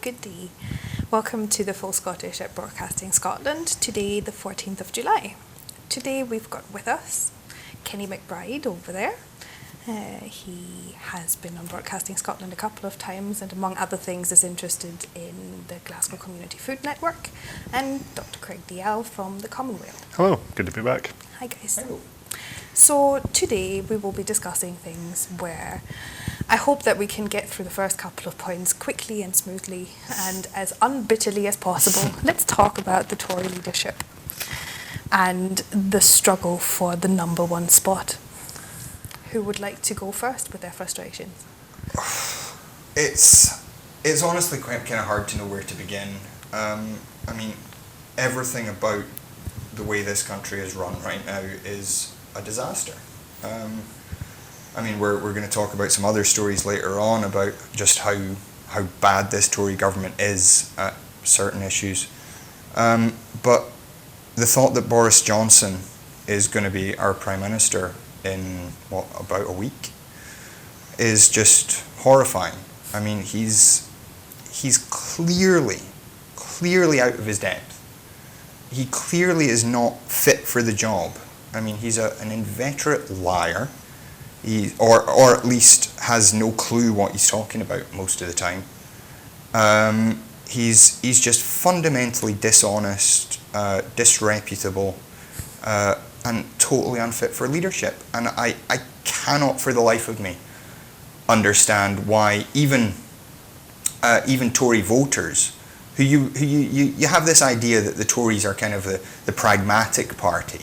Good day. Welcome to the Full Scottish at Broadcasting Scotland. Today, the 14th of July. Today we've got with us Kenny McBride over there. He has been on Broadcasting Scotland a couple of times and among other things is interested in the Glasgow Community Food Network, and Dr. Craig Dalzell from the Commonwealth. Hello, good to be back. Hi guys. Hello. So today we will be discussing things where I hope that we can get through the first couple of points quickly and smoothly and as unbitterly as possible. Let's talk about the Tory leadership and the struggle for the number one spot. Who would like to go first with their frustrations? It's honestly quite kind of hard to know where to begin. I mean, everything about the way this country is run right now is a disaster. I mean, we're going to talk about some other stories later on about just how bad this Tory government is at certain issues. But the thought that Boris Johnson is going to be our Prime Minister in, about a week is just horrifying. I mean, he's clearly out of his depth. He clearly is not fit for the job. I mean, he's an inveterate liar. Or at least has no clue what he's talking about most of the time. He's just fundamentally dishonest, disreputable, and totally unfit for leadership. And I cannot for the life of me understand why even Tory voters, who you have this idea that the Tories are kind of the pragmatic party.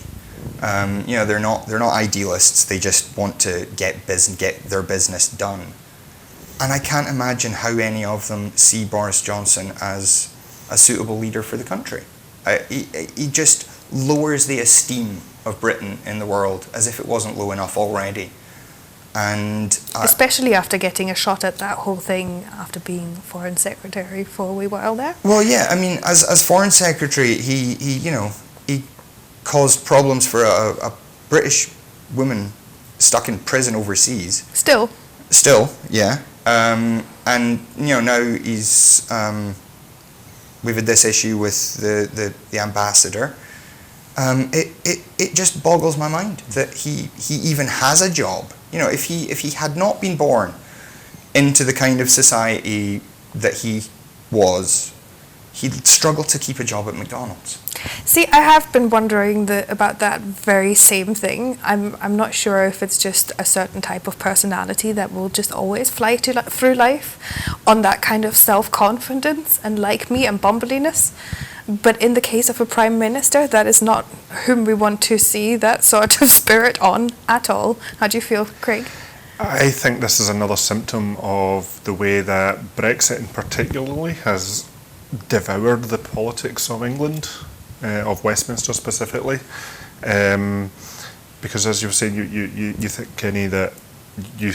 They're not idealists. They just want to get their business done. And I can't imagine how any of them see Boris Johnson as a suitable leader for the country. He just lowers the esteem of Britain in the world as if it wasn't low enough already. And especially after getting a shot at that whole thing after being Foreign Secretary for a wee while there. Well, yeah. I mean, as Foreign Secretary, he caused problems for a British woman stuck in prison overseas. Still, yeah. And now he's we've had this issue with the ambassador. It just boggles my mind that he even has a job. If he had not been born into the kind of society that he was, he'd struggle to keep a job at McDonald's. See, I have been wondering about that very same thing. I'm not sure if it's just a certain type of personality that will just always fly through life on that kind of self-confidence and like me and bumbliness. But in the case of a Prime Minister, that is not whom we want to see that sort of spirit on at all. How do you feel, Craig? I think this is another symptom of the way that Brexit in particularly has devoured the politics of England, of Westminster specifically, because as you were saying, you think, Kenny, that you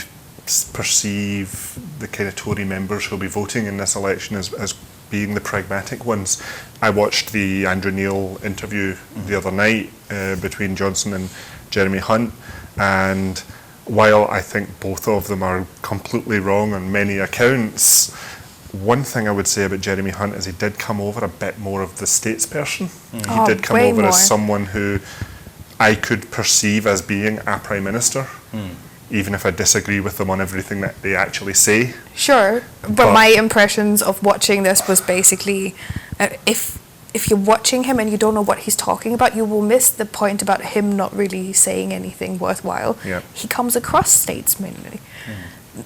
perceive the kind of Tory members who'll be voting in this election as being the pragmatic ones. I watched the Andrew Neil interview the other night between Johnson and Jeremy Hunt, and while I think both of them are completely wrong on many accounts, one thing I would say about Jeremy Hunt is he did come over a bit more of the statesperson. He did come over as someone who I could perceive as being a Prime Minister, even if I disagree with them on everything that they actually say. Sure, but my impressions of watching this was basically, if you're watching him and you don't know what he's talking about, you will miss the point about him not really saying anything worthwhile. Yeah. He comes across statesmanly.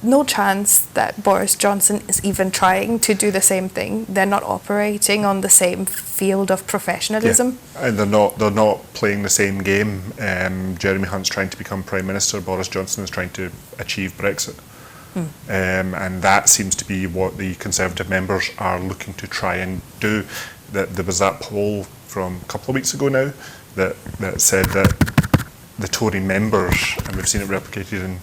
No chance that Boris Johnson is even trying to do the same thing. They're not operating on the same field of professionalism. Yeah. And they're not playing the same game. Jeremy Hunt's trying to become Prime Minister. Boris Johnson is trying to achieve Brexit. And that seems to be what the Conservative members are looking to try and do. There was that poll from a couple of weeks ago now that said that the Tory members, and we've seen it replicated in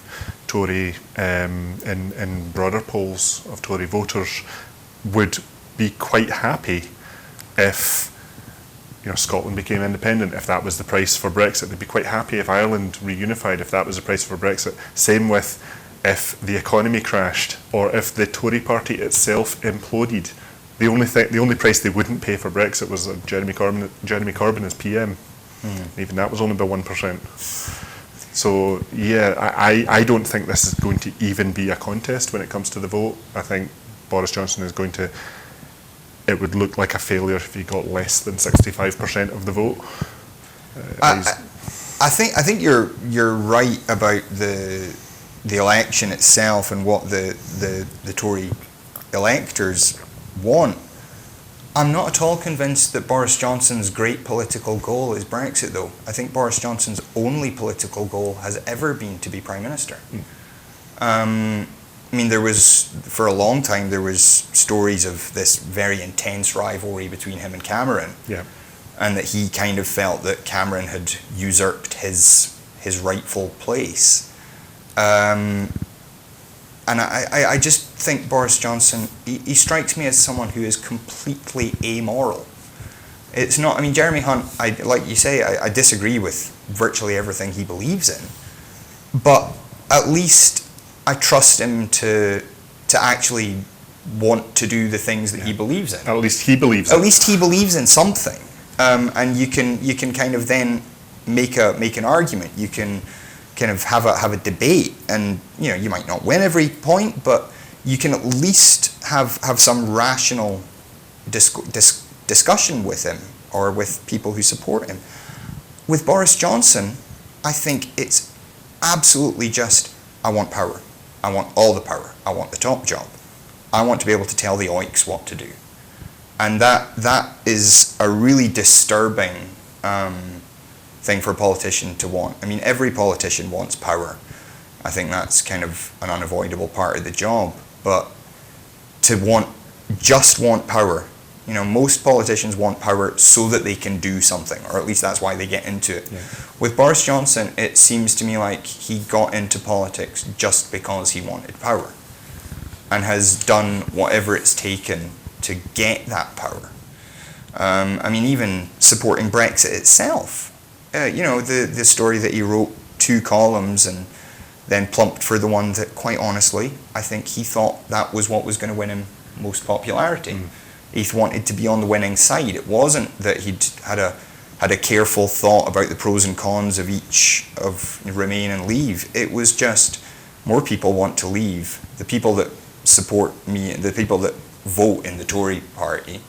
Tory in broader polls of Tory voters, would be quite happy if Scotland became independent, if that was the price for Brexit. They'd be quite happy if Ireland reunified, if that was the price for Brexit. Same with if the economy crashed or if the Tory party itself imploded. The only price they wouldn't pay for Brexit was Jeremy Corbyn as PM. Even that was only by 1%. So yeah, I don't think this is going to even be a contest when it comes to the vote. I think Boris Johnson is going to. It would look like a failure if he got less than 65% of the vote. I think you're right about the election itself and what the Tory electors want. I'm not at all convinced that Boris Johnson's great political goal is Brexit, though. I think Boris Johnson's only political goal has ever been to be Prime Minister. I mean, for a long time, there was stories of this very intense rivalry between him and Cameron. Yeah. And that he kind of felt that Cameron had usurped his rightful place. And I just think Boris Johnson, he strikes me as someone who is completely amoral. It's not, I mean, Jeremy Hunt, like you say, I disagree with virtually everything he believes in, but at least I trust him to actually want to do the things that he believes in. At least he believes At least he believes in something. And you can kind of then make an argument. You can kind of have a debate, and you might not win every point, but you can at least have some rational discussion with him or with people who support him. With Boris Johnson, I think it's absolutely just, I want power. I want all the power. I want the top job. I want to be able to tell the oiks what to do. And that is a really disturbing thing for a politician to want. I mean, every politician wants power. I think that's kind of an unavoidable part of the job. But to just want power, most politicians want power so that they can do something, or at least that's why they get into it. Yeah. With Boris Johnson, it seems to me like he got into politics just because he wanted power, and has done whatever it's taken to get that power. I mean, even supporting Brexit itself. The story that he wrote 2 columns and then plumped for the one that, quite honestly, I think he thought that was what was going to win him most popularity. He wanted to be on the winning side. It wasn't that he'd had a careful thought about the pros and cons of each of remain and leave. It was just more people want to leave. The people that support me, the people that vote in the Tory party,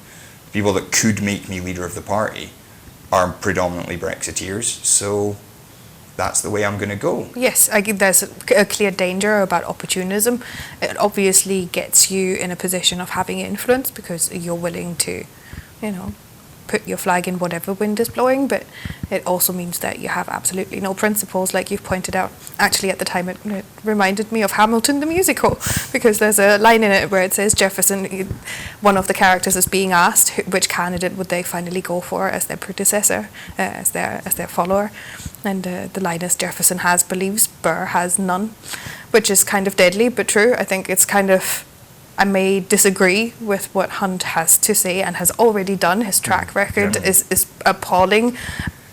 people that could make me leader of the party, are predominantly Brexiteers, so that's the way I'm going to go. Yes, I think there's a clear danger about opportunism. It obviously gets you in a position of having influence because you're willing to, put your flag in whatever wind is blowing, but it also means that you have absolutely no principles, like you've pointed out. Actually, at the time, it reminded me of Hamilton the musical, because there's a line in it where it says Jefferson, one of the characters is being asked which candidate would they finally go for as their predecessor, as their follower, and the line is Jefferson has beliefs, Burr has none, which is kind of deadly but true. I think it's kind of, I may disagree with what Hunt has to say and has already done. His track record is appalling,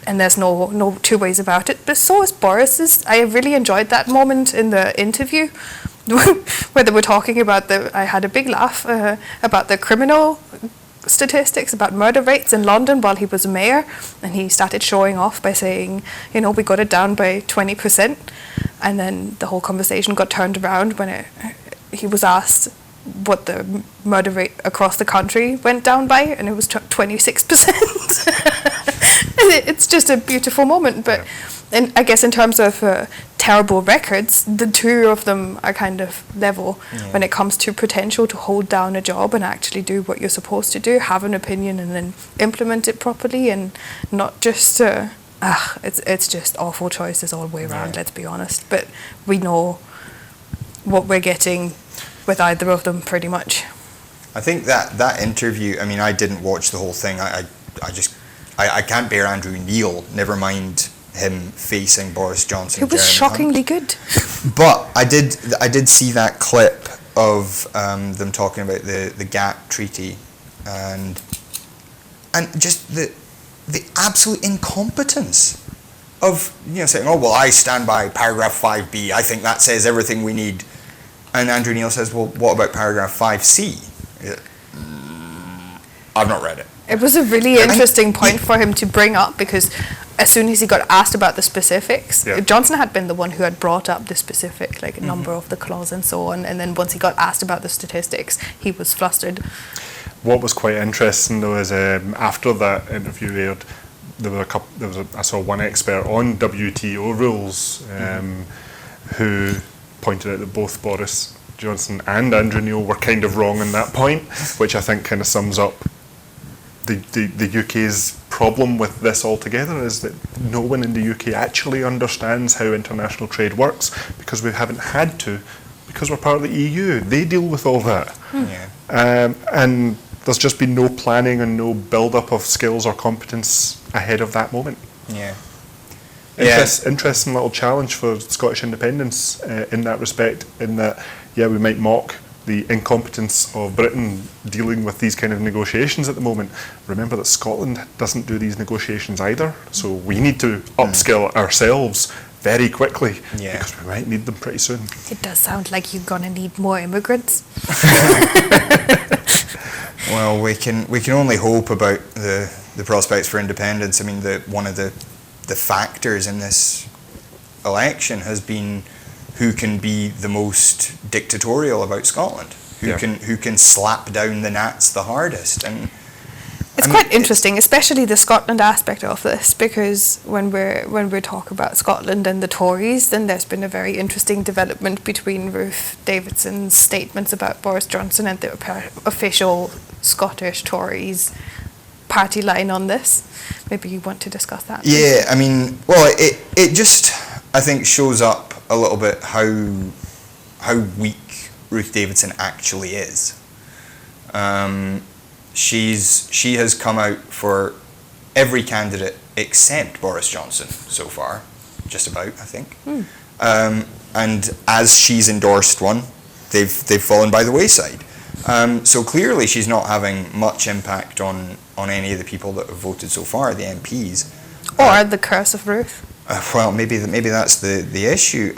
and there's no two ways about it. But so is Boris's. I really enjoyed that moment in the interview where they were talking about I had a big laugh about the criminal statistics, about murder rates in London while he was mayor, and he started showing off by saying, we got it down by 20%, and then the whole conversation got turned around when he was asked what the murder rate across the country went down by, and it was 26%. It's just a beautiful moment, but and I guess in terms of terrible records, the two of them are kind of level when it comes to potential to hold down a job and actually do what you're supposed to do, have an opinion and then implement it properly, and not just it's just awful choices all the way around, let's be honest. But we know what we're getting with either of them pretty much. I think that interview, I mean, I didn't watch the whole thing. I can't bear Andrew Neil, never mind him facing Boris Johnson. It was shockingly good. But I did see that clip of them talking about the GATT treaty and just the absolute incompetence of saying, oh well, I stand by paragraph 5B, I think that says everything we need. And Andrew Neil says, well, what about paragraph 5C? I've not read it. It was a really interesting point for him to bring up, because as soon as he got asked about the specifics, Johnson had been the one who had brought up the specific, like, number of the clause and so on, and then once he got asked about the statistics, he was flustered. What was quite interesting though is after that interview aired, I saw one expert on WTO rules who pointed out that both Boris Johnson and Andrew Neil were kind of wrong on that point, which I think kind of sums up the UK's problem with this altogether, is that no one in the UK actually understands how international trade works, because we haven't had to, because we're part of the EU. They deal with all that. And there's just been no planning and no build-up of skills or competence ahead of that moment. Interesting little challenge for Scottish independence in that respect, in that, we might mock the incompetence of Britain dealing with these kind of negotiations at the moment. Remember that Scotland doesn't do these negotiations either, so we need to upskill ourselves very quickly, because we might need them pretty soon. It does sound like you're going to need more immigrants. Well, we can only hope about the prospects for independence. I mean, one of the factors in this election has been who can be the most dictatorial about Scotland, who can slap down the Nats the hardest. And it's quite interesting, especially the Scotland aspect of this, because when we talk about Scotland and the Tories, then there's been a very interesting development between Ruth Davidson's statements about Boris Johnson and the official Scottish Tories party line on this. Maybe you want to discuss that. Yeah, I mean, well, it just, I think, shows up a little bit how weak Ruth Davidson actually is. She has come out for every candidate except Boris Johnson so far, just about, I think. And as she's endorsed one, they've fallen by the wayside. So clearly she's not having much impact on any of the people that have voted so far, the MPs. Or the curse of Ruth. Well, maybe that's the issue.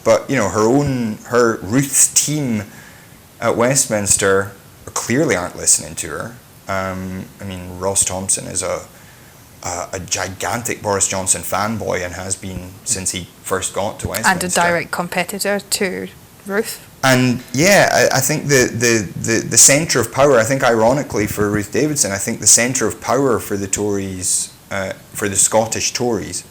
But her Ruth's team at Westminster clearly aren't listening to her. I mean, Ross Thompson is a gigantic Boris Johnson fanboy and has been since he first got to Westminster. And a direct competitor to Ruth. And I think the centre of power, I think ironically for Ruth Davidson, I think the centre of power for the Tories, for the Scottish Tories,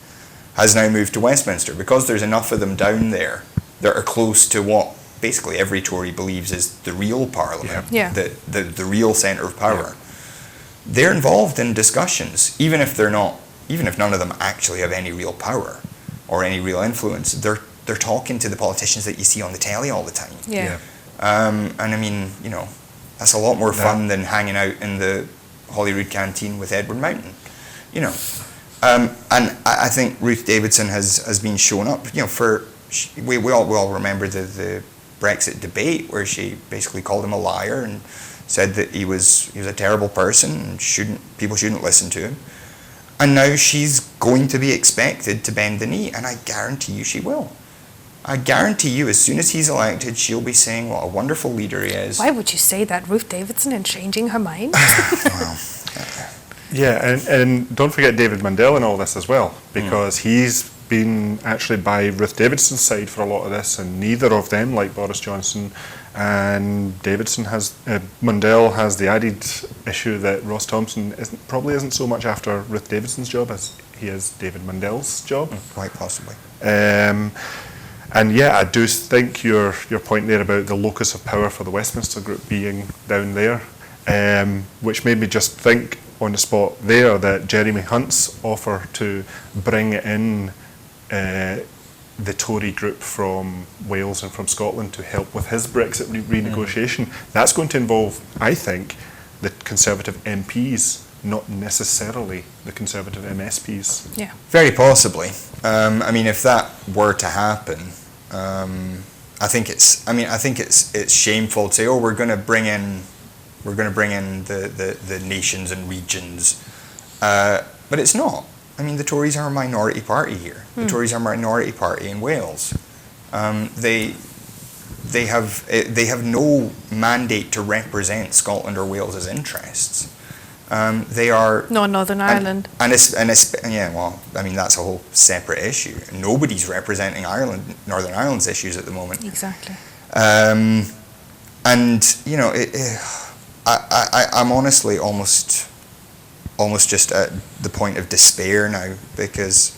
has now moved to Westminster, because there's enough of them down there that are close to what basically every Tory believes is the real Parliament, the real centre of power. They're involved in discussions, even if none of them actually have any real power or any real influence. They're talking to the politicians that you see on the telly all the time. And I mean, that's a lot more fun than hanging out in the Holyrood canteen with Edward Mountain, And I think Ruth Davidson has been shown up. We all remember the Brexit debate, where she basically called him a liar and said that he was a terrible person and people shouldn't listen to him. And now she's going to be expected to bend the knee, and I guarantee you she will. I guarantee you, as soon as he's elected, she'll be saying what a wonderful leader he is. Why would you say that, Ruth Davidson, and changing her mind? And don't forget David Mundell in all this as well, because he's been actually by Ruth Davidson's side for a lot of this, and neither of them like Boris Johnson. And Mundell has the added issue that Ross Thompson probably isn't so much after Ruth Davidson's job as he is David Mundell's job. Quite possibly. And I do think your point there about the locus of power for the Westminster group being down there, which made me just think on the spot there that Jeremy Hunt's offer to bring in the Tory group from Wales and from Scotland to help with his Brexit renegotiation, that's going to involve, I think, the Conservative MPs, not necessarily the Conservative MSPs. Yeah, very possibly. I mean, if that were to happen, I think it's shameful to say, we're going to bring in the nations and regions, but it's not. I mean, the Tories are a minority party here. The Tories are a minority party in Wales. They have no mandate to represent Scotland or Wales's interests. They are... No, Northern Ireland. Yeah, well, I mean, that's a whole separate issue. Nobody's representing Northern Ireland's issues at the moment. Exactly. And, you know, I'm honestly almost just at the point of despair now, because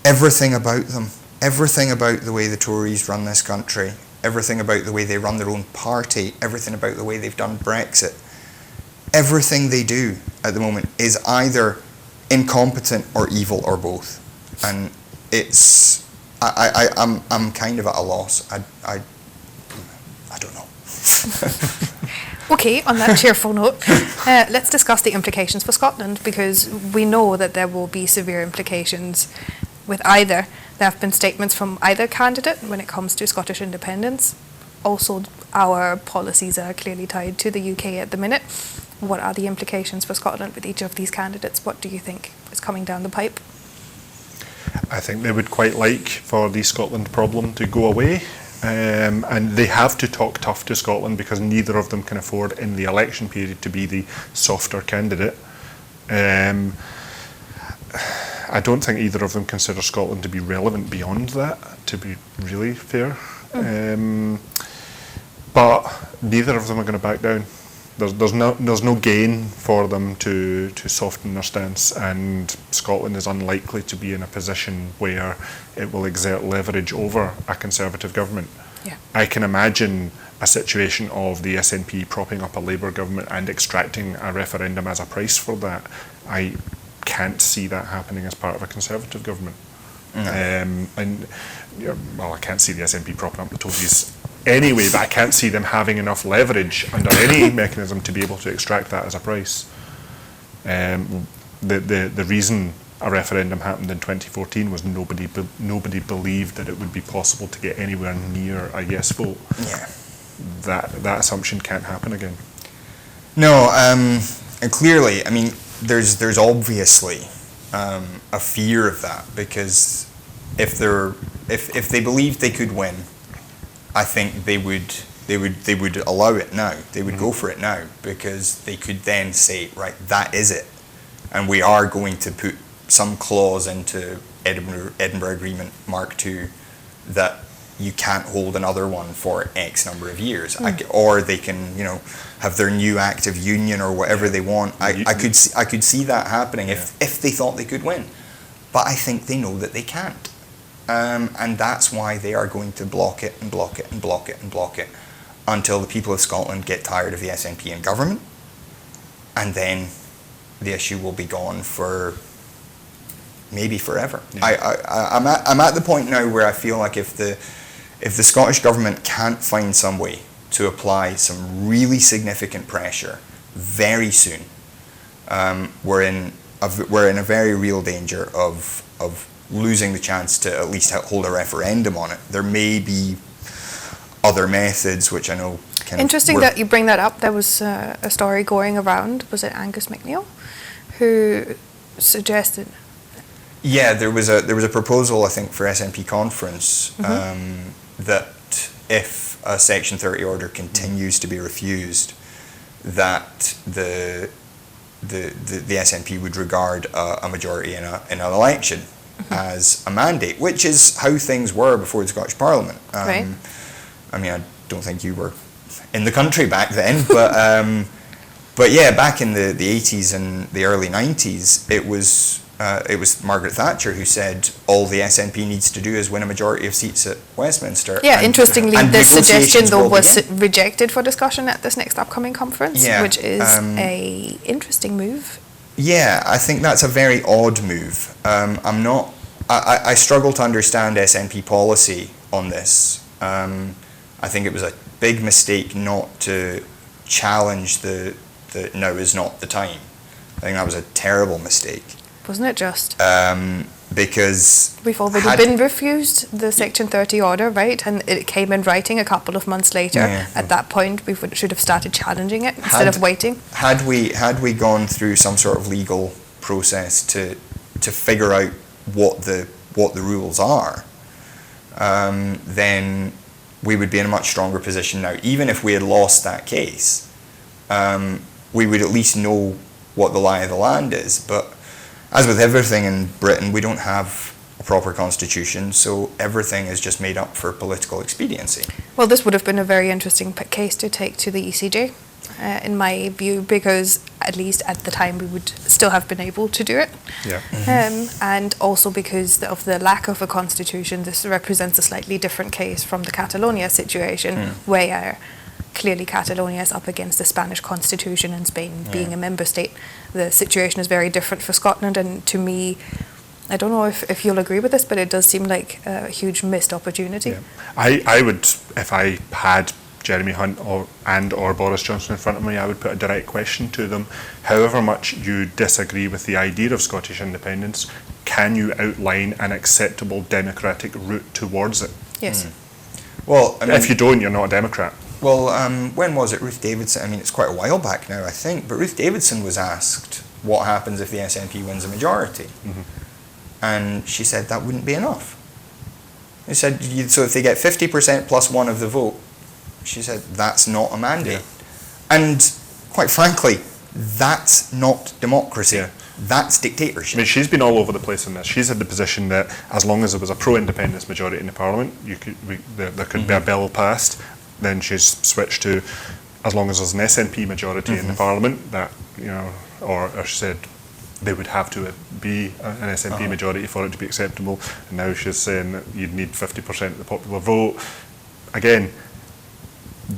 everything about them, everything about the way the Tories run this country, everything about the way they run their own party, everything about the way they've done Brexit, everything they do at the moment is either incompetent or evil or both. And it's... I'm kind of at a loss. I don't know. Okay, on that cheerful note, let's discuss the implications for Scotland, because we know that there will be severe implications with either. There have been statements from either candidate when it comes to Scottish independence. Also, our policies are clearly tied to the UK at the minute. What are the implications for Scotland with each of these candidates? What do you think is coming down the pipe? I think they would quite like for the Scotland problem to go away. And they have to talk tough to Scotland, because neither of them can afford in the election period to be the softer candidate. I don't think either of them consider Scotland to be relevant beyond that, to be really fair. But neither of them are going to back down. There's no gain for them to soften their stance, and Scotland is unlikely to be in a position where it will exert leverage over a Conservative government. Yeah. I can imagine a situation of the SNP propping up a Labour government and extracting a referendum as a price for that. I can't see that happening as part of a Conservative government. I can't see the SNP propping up the Tories anyway, but I can't see them having enough leverage under any mechanism to be able to extract that as a price. The reason a referendum happened in 2014 was nobody believed that it would be possible to get anywhere near a yes vote. Yeah. That assumption can't happen again. No, and clearly, I mean, there's obviously a fear of that, because if they believed they could win, I think they would allow it now. They would go for it now, because they could then say, right, that is it, and we are going to put some clause into Edinburgh Agreement Mark II that you can't hold another one for X number of years, or they can, have their new act of union or whatever they want. I could see that happening if they thought they could win, but I think they know that they can't. And that's why they are going to block it and block it and block it and block it until the people of Scotland get tired of the SNP in government, and then the issue will be gone for maybe forever. Yeah. I'm at the point now where I feel like if the Scottish government can't find some way to apply some really significant pressure very soon, we're in a very real danger of losing the chance to at least hold a referendum on it. There may be other methods, which I know Interesting that you bring that up. There was a story going around, was it Angus MacNeil, who suggested... Yeah, there was a proposal, I think, for SNP conference that if a Section 30 order continues to be refused, that the SNP would regard a majority in an election as a mandate, which is how things were before the Scottish Parliament. Right. I mean, I don't think you were in the country back then, but yeah, back in the 80s and the early 90s, it was Margaret Thatcher who said all the SNP needs to do is win a majority of seats at Westminster. Yeah, interestingly, this suggestion though was begin. rejected for discussion at this next upcoming conference, which is a interesting move. Yeah, I think that's a very odd move. I struggle to understand SNP policy on this. I think it was a big mistake not to challenge the now is not the time. I think that was a terrible mistake. Wasn't it just? Because... We've already been refused the Section 30 order, right? And it came in writing a couple of months later. Yeah. At that point, we should have started challenging it instead of waiting. Had we gone through some sort of legal process to figure out what the rules are, then we would be in a much stronger position now. Even if we had lost that case, we would at least know what the lie of the land is. But as with everything in Britain, we don't have a proper constitution, so everything is just made up for political expediency. Well, this would have been a very interesting case to take to the ECJ, in my view, because at least at the time we would still have been able to do it. Yeah. And also because of the lack of a constitution, this represents a slightly different case from the Catalonia situation, where clearly Catalonia is up against the Spanish constitution and Spain being a member state. The situation is very different for Scotland, and to me, I don't know if you'll agree with this, but it does seem like a huge missed opportunity. Yeah. I would, if I had Jeremy Hunt or Boris Johnson in front of me, I would put a direct question to them. However much you disagree with the idea of Scottish independence, can you outline an acceptable democratic route towards it? Yes. Well, I mean, if you don't, you're not a Democrat. Well, when was it? Ruth Davidson, I mean, it's quite a while back now, I think, but Ruth Davidson was asked what happens if the SNP wins a majority. And she said that wouldn't be enough. They said, so if they get 50% plus one of the vote, she said, that's not a mandate. And quite frankly, that's not democracy. That's dictatorship. I mean, she's been all over the place in this. She's had the position that as long as there was a pro-independence majority in the Parliament, there could be a bill passed. Then she's switched to as long as there's an SNP majority in the Parliament, that, you know, or she said they would have to be an SNP majority for it to be acceptable. And now she's saying that you'd need 50% of the popular vote. Again,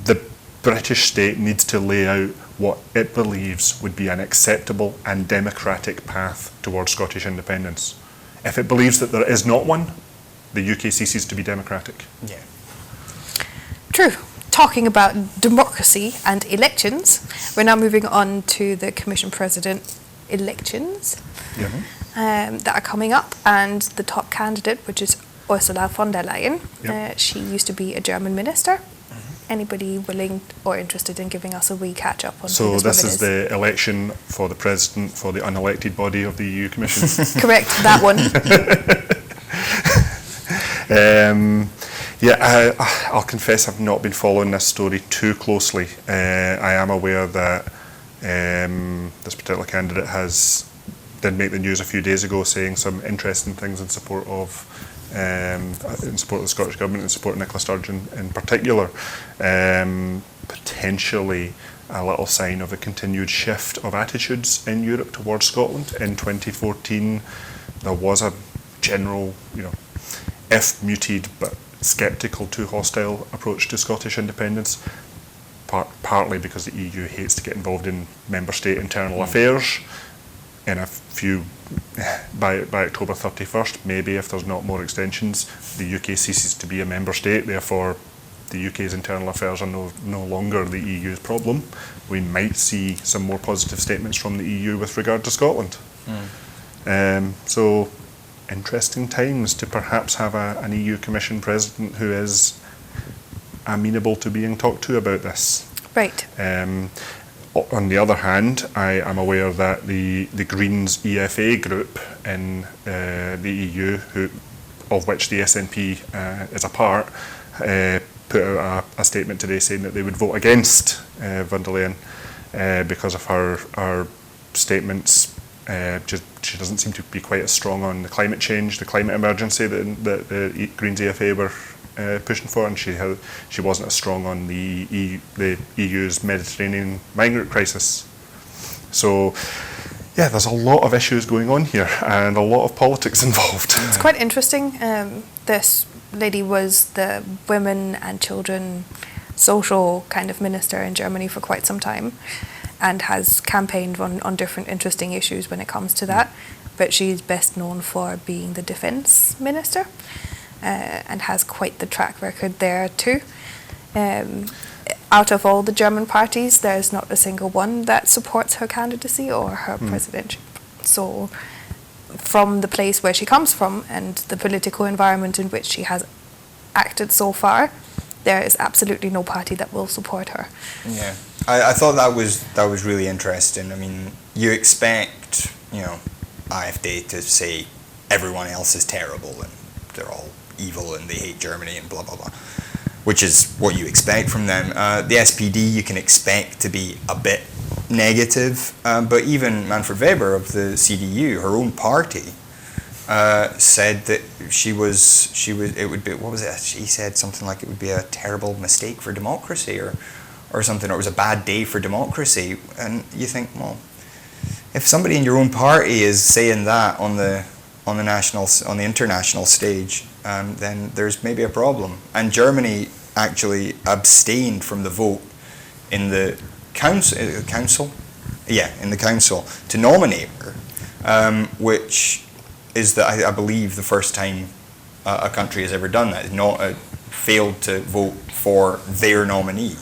the British state needs to lay out what it believes would be an acceptable and democratic path towards Scottish independence. If it believes that there is not one, the UK ceases to be democratic. Yeah. True. Talking about democracy and elections, we're now moving on to the Commission President elections that are coming up, and the top candidate, which is Ursula von der Leyen. She used to be a German minister. Anybody willing or interested in giving us a wee catch up on So who this is the election for the president for the unelected body of the EU Commission. Correct, that one. I'll confess I've not been following this story too closely. I am aware that this particular candidate did make the news a few days ago, saying some interesting things in support of the Scottish Government, in support of Nicola Sturgeon in particular. Potentially a little sign of a continued shift of attitudes in Europe towards Scotland. In 2014, there was a general, if muted but sceptical to hostile approach to Scottish independence, partly because the EU hates to get involved in member state internal affairs. In a few, by October 31st, maybe if there's not more extensions, the UK ceases to be a member state, therefore the UK's internal affairs are no longer the EU's problem. We might see some more positive statements from the EU with regard to Scotland. So interesting times to perhaps have an EU Commission President who is amenable to being talked to about this. Right. On the other hand, I am aware that the Greens EFA group in the EU, of which the SNP is a part, put out a statement today saying that they would vote against von der Leyen because of her statements. She doesn't seem to be quite as strong on the climate change, the climate emergency that the Greens EFA were pushing for, and she wasn't as strong on the EU's Mediterranean migrant crisis. So, yeah, there's a lot of issues going on here and a lot of politics involved. It's quite interesting. This lady was the women and children social kind of minister in Germany for quite some time, and has campaigned on different interesting issues when it comes to that. But she's best known for being the defence minister. And has quite the track record there too. Out of all the German parties, there's not a single one that supports her candidacy or her presidentship. So from the place where she comes from and the political environment in which she has acted so far, there is absolutely no party that will support her. Yeah, I thought that was really interesting. I mean, you expect, AfD to say everyone else is terrible and they're all evil and they hate Germany and blah blah blah, which is what you expect from them. The SPD you can expect to be a bit negative. But even Manfred Weber of the CDU, her own party, said that it would be, what was it? She said something like it would be a terrible mistake for democracy, or something, or it was a bad day for democracy. And you think, well, if somebody in your own party is saying that on the international stage, then there's maybe a problem. And Germany actually abstained from the vote in the council to nominate her, which is I believe the first time a country has ever done that. Failed to vote for their nominee,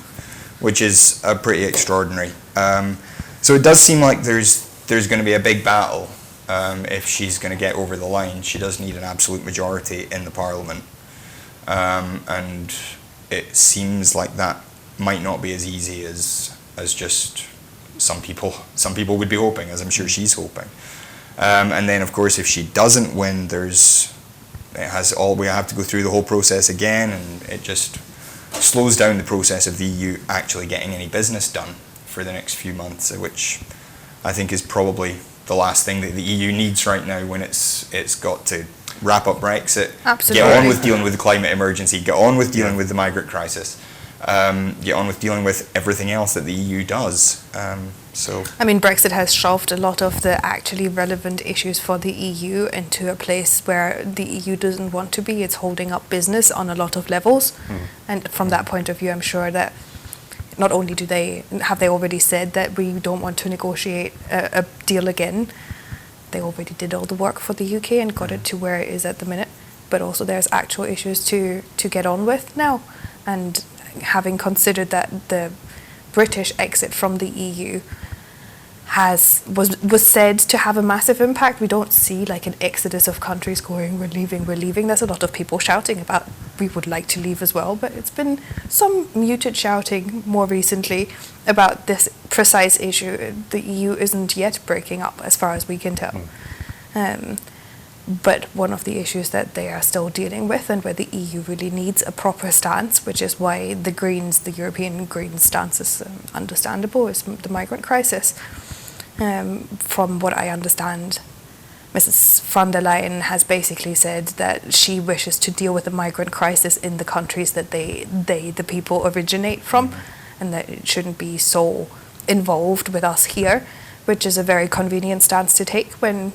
which is pretty extraordinary. So it does seem like there's going to be a big battle if she's going to get over the line. She does need an absolute majority in the parliament, and it seems like that might not be as easy as just some people would be hoping, as I'm sure she's hoping. And then, of course, if she doesn't win, we have to go through the whole process again, and it just slows down the process of the EU actually getting any business done for the next few months, which I think is probably the last thing that the EU needs right now, when it's got to wrap up Brexit, Absolutely. Get on with dealing with the climate emergency, get on with dealing with the migrant crisis, get on with dealing with everything else that the EU does. I mean, Brexit has shoved a lot of the actually relevant issues for the EU into a place where the EU doesn't want to be. It's holding up business on a lot of levels. And from that point of view, I'm sure that not only have they already said that we don't want to negotiate a deal again, they already did all the work for the UK and got it to where it is at the minute, but also there's actual issues to get on with now. And having considered that the British exit from the EU was said to have a massive impact, we don't see like an exodus of countries going, we're leaving. There's a lot of people shouting about we would like to leave as well, but it's been some muted shouting more recently about this precise issue. The EU isn't yet breaking up as far as we can tell. But one of the issues that they are still dealing with, and where the EU really needs a proper stance, which is why the European Greens stance is understandable, is the migrant crisis. From what I understand, Mrs. von der Leyen has basically said that she wishes to deal with the migrant crisis in the countries that the people originate from, and that it shouldn't be so involved with us here, which is a very convenient stance to take when,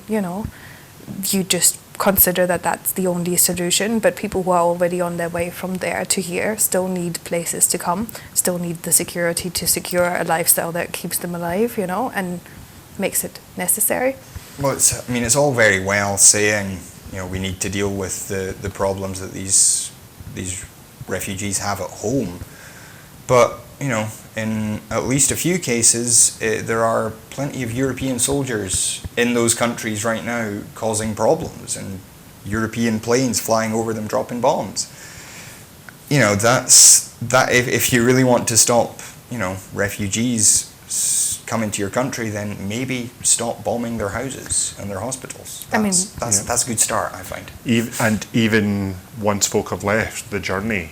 you just consider that that's the only solution, but people who are already on their way from there to here still need places to come, still need the security to secure a lifestyle that keeps them alive, and makes it necessary. Well, it's all very well saying, we need to deal with the problems that these refugees have at home, but, in at least a few cases, there are plenty of European soldiers in those countries right now causing problems, and European planes flying over them dropping bombs. If you really want to stop, refugees coming to your country, then maybe stop bombing their houses and their hospitals. That's a good start, I find. And even once folk have left, the journey,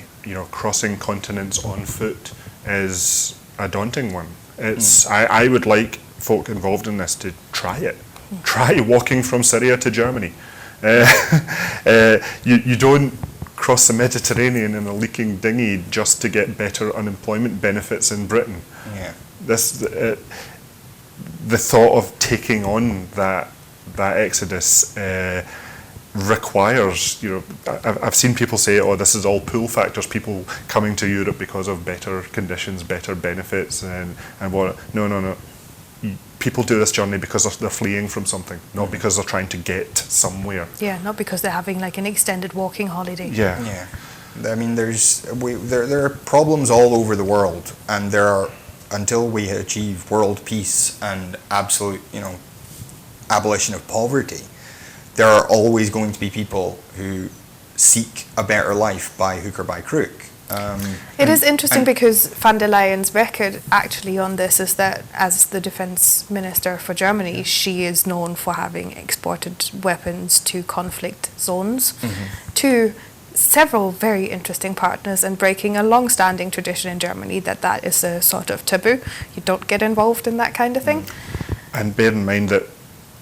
crossing continents on foot is a daunting one. I would like folk involved in this to try it. Try walking from Syria to Germany. You don't cross the Mediterranean in a leaking dinghy just to get better unemployment benefits in Britain. Yeah. The thought of taking on that exodus requires, I've seen people say, this is all pull factors, people coming to Europe because of better conditions, better benefits, and what. No. People do this journey because they're fleeing from something, not because they're trying to get somewhere. Yeah, not because they're having like an extended walking holiday. Yeah. I mean, there are problems all over the world, and until we achieve world peace and absolute, abolition of poverty, there are always going to be people who seek a better life by hook or by crook. It is interesting because von der Leyen's record actually on this is that as the defense minister for Germany, she is known for having exported weapons to conflict zones, to several very interesting partners and breaking a long-standing tradition in Germany that is a sort of taboo. You don't get involved in that kind of thing. And bear in mind that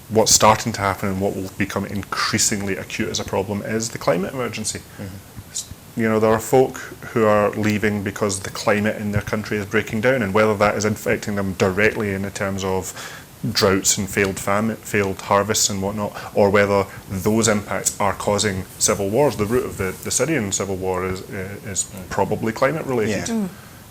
what's starting to happen and what will become increasingly acute as a problem is the climate emergency. You know, there are folk who are leaving because the climate in their country is breaking down, and whether that is affecting them directly in the terms of droughts and failed harvests and whatnot, or whether those impacts are causing civil wars. The root of the Syrian civil war is probably climate related.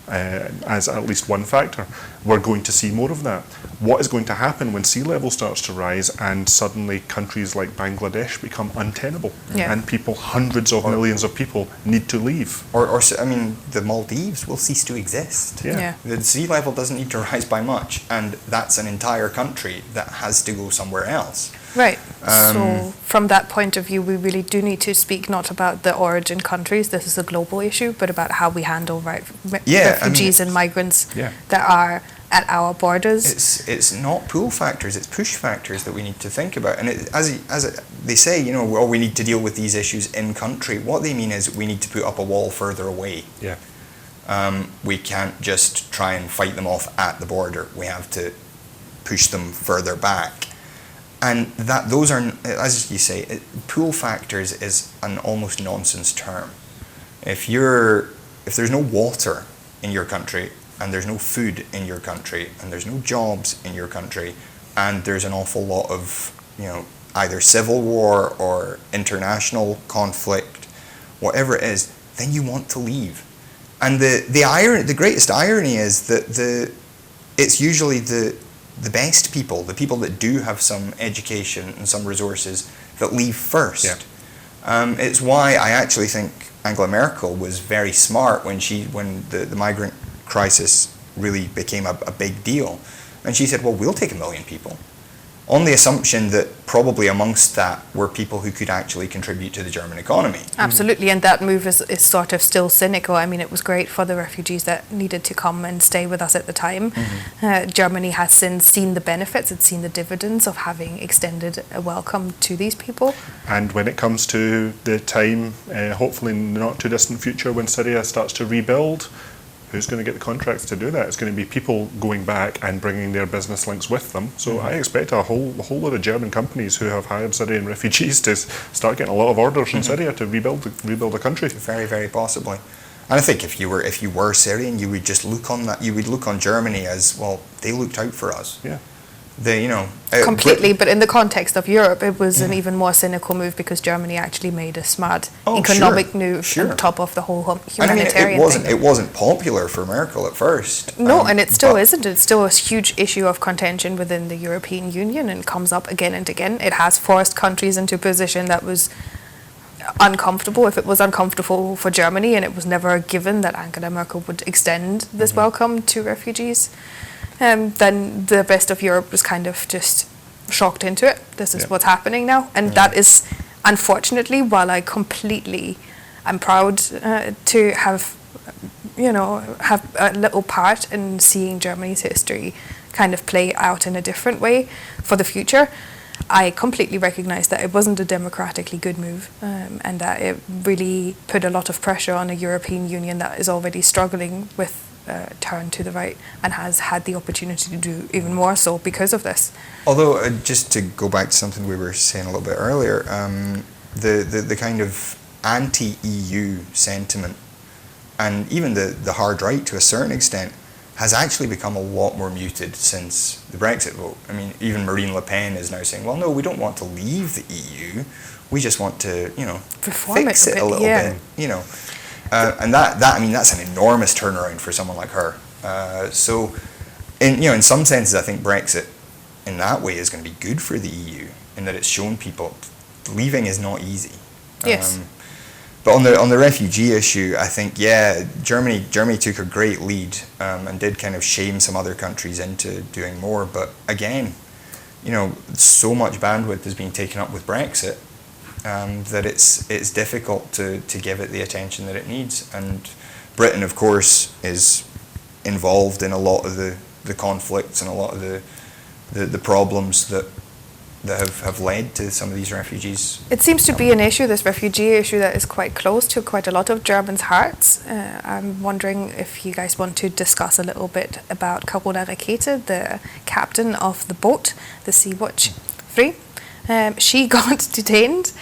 As at least one factor. We're going to see more of that. What is going to happen when sea level starts to rise and suddenly countries like Bangladesh become untenable, and people, hundreds of millions of people, need to leave? Or I mean, the Maldives will cease to exist. The sea level doesn't need to rise by much, and that's an entire country that has to go somewhere else. Right. So from that point of view, we really do need to speak not about the origin countries, this is a global issue, but about how we handle refugees and migrants that are at our borders. It's not pull factors, it's push factors that we need to think about. And as they say, you know, well, we need to deal with these issues in country. What they mean is we need to put up a wall further away. We can't just try and fight them off at the border. We have to push them further back. And those are, as you say, pull factors is an almost nonsense term. If there's no water in your country, and there's no food in your country, and there's no jobs in your country, and there's an awful lot of, you know, either civil war or international conflict, whatever it is, then you want to leave. And the greatest irony is that it's usually the best people, the people that do have some education and some resources, that leave first. It's why I actually think Angela Merkel was very smart when the migrant crisis really became a big deal. And she said, well, we'll take 1 million people, on the assumption that probably amongst that were people who could actually contribute to the German economy. Absolutely, and that move is sort of still cynical. I mean, it was great for the refugees that needed to come and stay with us at the time. Germany has since seen the benefits, it's seen the dividends of having extended a welcome to these people. And when it comes to the time, hopefully in the not too distant future, when Syria starts to rebuild, who's going to get the contracts to do that? It's going to be people going back and bringing their business links with them. So I expect a whole lot of German companies who have hired Syrian refugees to start getting a lot of orders from Syria to rebuild the country. Very, very possibly. And I think if you were Syrian, you would just look on that. You would look on Germany as, well, they looked out for us. They, you know, completely, but in the context of Europe, it was an even more cynical move because Germany actually made a smart economic move on top of the whole humanitarian thing. It wasn't popular for Merkel at first. No, and it still isn't. It's still a huge issue of contention within the European Union and comes up again and again. It has forced countries into a position that was uncomfortable. If it was uncomfortable for Germany, and it was never a given that Angela Merkel would extend this welcome to refugees, then the rest of Europe was kind of just shocked into it. This is what's happening now. And that is, unfortunately, while I completely am proud to have a little part in seeing Germany's history kind of play out in a different way for the future, I completely recognise that it wasn't a democratically good move, and that it really put a lot of pressure on a European Union that is already struggling with turn to the right and has had the opportunity to do even more so because of this. Although, just to go back to something we were saying a little bit earlier, the kind of anti-EU sentiment and even the hard right to a certain extent has actually become a lot more muted since the Brexit vote. I mean, even Marine Le Pen is now saying, well, no, we don't want to leave the EU, we just want to, you know, fix it a little bit, you know. And that's an enormous turnaround for someone like her. So, in some senses, I think Brexit, in that way, is going to be good for the EU in that it's shown people leaving is not easy. Yes. But on the refugee issue, I think Germany took a great lead and did kind of shame some other countries into doing more. But again, you know, so much bandwidth is being taken up with Brexit. That it's difficult to give it the attention that it needs. And Britain, of course, is involved in a lot of the conflicts and a lot of the problems that that have led to some of these refugees? It seems to be an issue, this refugee issue, that is quite close to quite a lot of Germans' hearts. I'm wondering if you guys want to discuss a little bit about Carola Rakete, the captain of the boat, the Sea-Watch 3. She got detained,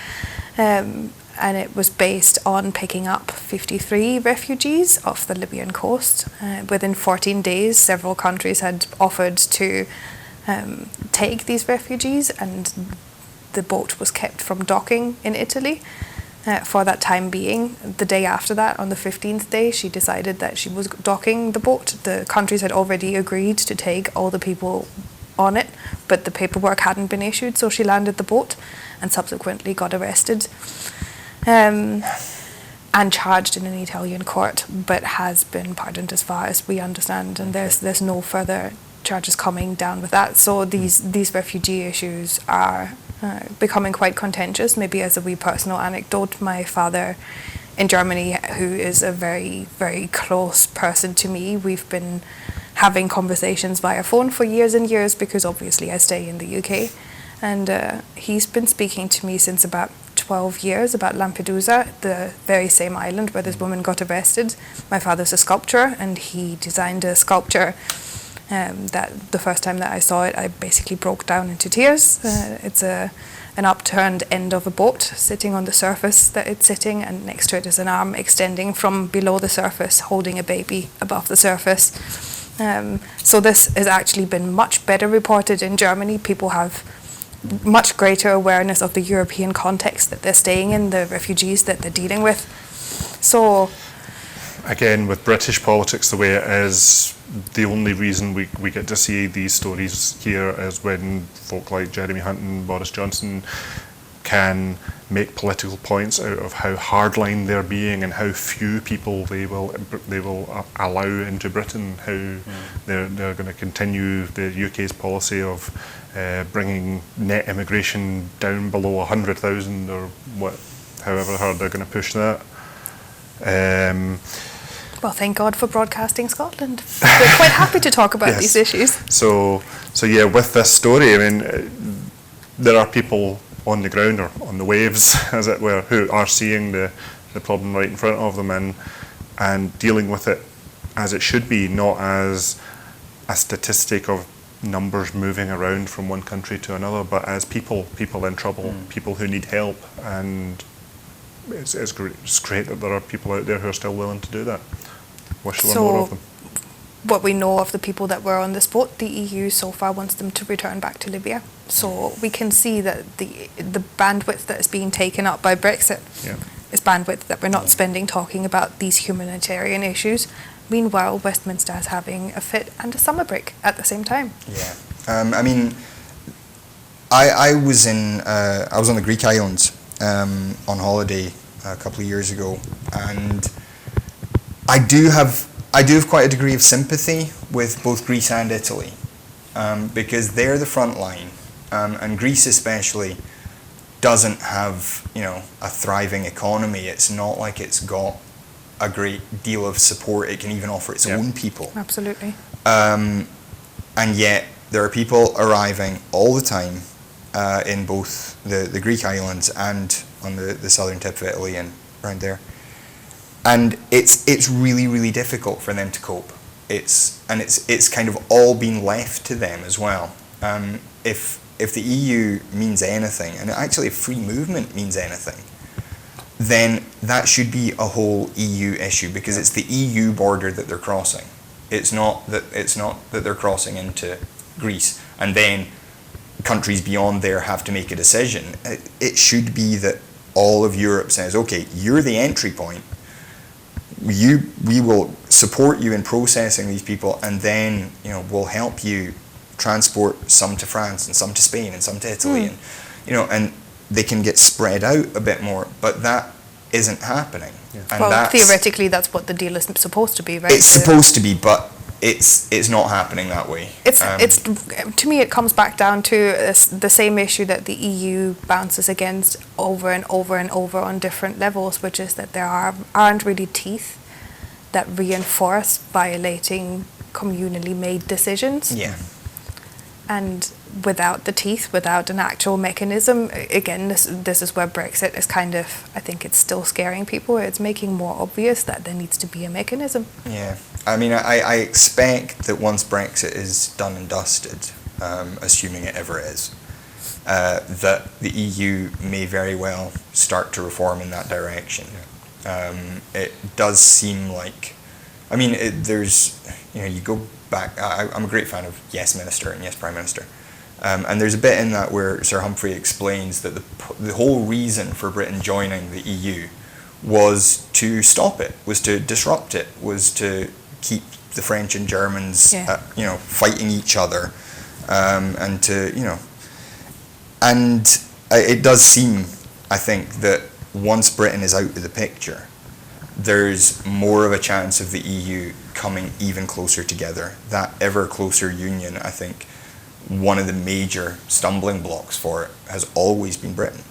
and it was based on picking up 53 refugees off the Libyan coast. Within 14 days, several countries had offered to take these refugees, and the boat was kept from docking in Italy for that time being. The day after that, on the 15th day, she decided that she was docking the boat. The countries had already agreed to take all the people on it, but the paperwork hadn't been issued, so she landed the boat and subsequently got arrested and charged in an Italian court, but has been pardoned as far as we understand, and there's no further charges coming down with that. So these refugee issues are becoming quite contentious. Maybe as a wee personal anecdote, my father in Germany, who is a very, very close person to me, we've been having conversations via phone for years and years, because obviously I stay in the UK, and he's been speaking to me since about 12 years about Lampedusa, the very same island where this woman got arrested. My father's a sculptor, and he designed a sculpture that the first time that I saw it, I basically broke down into tears. It's an upturned end of a boat sitting on the surface that it's sitting, and next to it is an arm extending from below the surface, holding a baby above the surface. So this has actually been much better reported in Germany. People have much greater awareness of the European context that they're staying in, the refugees that they're dealing with. So again, with British politics the way it is, the only reason we get to see these stories here is when folk like Jeremy Hunt and Boris Johnson can make political points out of how hardline they're being and how few people they will allow into Britain, how they're going to continue the UK's policy of bringing net immigration down below 100,000 or however hard they're going to push that. Well, thank God for Broadcasting Scotland. We're quite happy to talk about these issues. So yeah, with this story, I mean, there are people on the ground or on the waves, as it were, who are seeing the problem right in front of them and dealing with it as it should be, not as a statistic of numbers moving around from one country to another, but as people in trouble, people who need help. And it's great that there are people out there who are still willing to do that. Wish there were more of them. What we know of the people that were on this boat, the EU so far wants them to return back to Libya. So we can see that the bandwidth that is being taken up by Brexit is bandwidth that we're not spending talking about these humanitarian issues. Meanwhile, Westminster is having a fit and a summer break at the same time. Yeah, I mean, I was on the Greek islands on holiday a couple of years ago, and I do have quite a degree of sympathy with both Greece and Italy, because they're the front line, and Greece especially doesn't have, a thriving economy. It's not like it's got a great deal of support it can even offer its own people. Absolutely. And yet there are people arriving all the time in both the Greek islands and on the southern tip of Italy and around there. And it's really, really difficult for them to cope. It's kind of all been left to them as well. If the EU means anything, and actually if free movement means anything, then that should be a whole EU issue, because it's the EU border that they're crossing. It's not that they're crossing into Greece and then countries beyond there have to make a decision. It should be that all of Europe says, okay, you're the entry point. We will support you in processing these people, and then we'll help you transport some to France and some to Spain and some to Italy, and they can get spread out a bit more. But that isn't happening. Yeah. And well, theoretically, that's what the deal is supposed to be, right? It's supposed to be, but it's not happening that way. It's to me, it comes back down to the same issue that the EU bounces against over and over and over on different levels, which is that there aren't really teeth that reinforce violating communally made decisions. Yeah. And without the teeth, without an actual mechanism. Again, this is where Brexit is kind of, I think it's still scaring people. It's making more obvious that there needs to be a mechanism. Yeah, I mean, I expect that once Brexit is done and dusted, assuming it ever is, that the EU may very well start to reform in that direction. It does seem like, I mean, there's, you go back, I'm a great fan of Yes Minister and Yes Prime Minister. And there's a bit in that where Sir Humphrey explains that the whole reason for Britain joining the EU was to stop it, was to disrupt it, was to keep the French and Germans, fighting each other, and to, and it does seem, I think, that once Britain is out of the picture, there's more of a chance of the EU coming even closer together. That ever closer union, I think, one of the major stumbling blocks for it has always been Britain.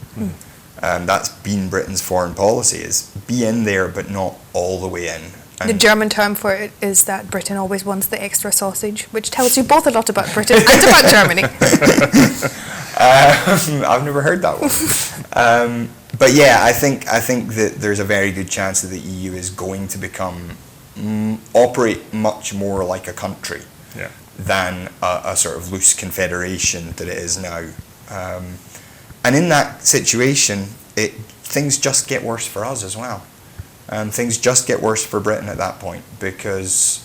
That's been Britain's foreign policy, is be in there but not all the way in. And the German term for it is that Britain always wants the extra sausage, which tells you both a lot about Britain and about Germany. I've never heard that one. But yeah, I think that there's a very good chance that the EU is going to become operate much more like a country than a sort of loose confederation that it is now. And in that situation, things just get worse for us as well. Things just get worse for Britain at that point, because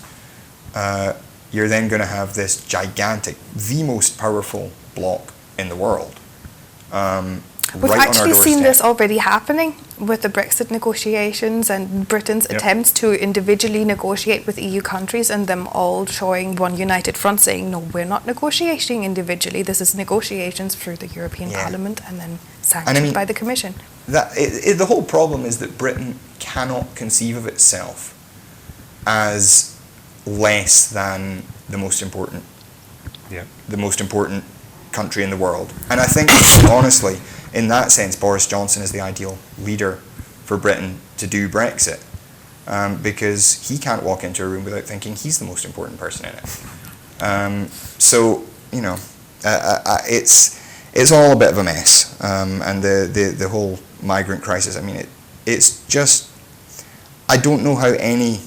you're then going to have this gigantic, the most powerful bloc in the world. We've actually seen this already happening with the Brexit negotiations and Britain's attempts to individually negotiate with EU countries, and them all showing one united front saying, no, we're not negotiating individually, this is negotiations through the European Parliament and then sanctioned by the Commission. The whole problem is that Britain cannot conceive of itself as less than the most important country in the world. And I think, honestly, in that sense, Boris Johnson is the ideal leader for Britain to do Brexit, because he can't walk into a room without thinking he's the most important person in it. So, it's all a bit of a mess, and the whole migrant crisis. I mean, it's just, I don't know how any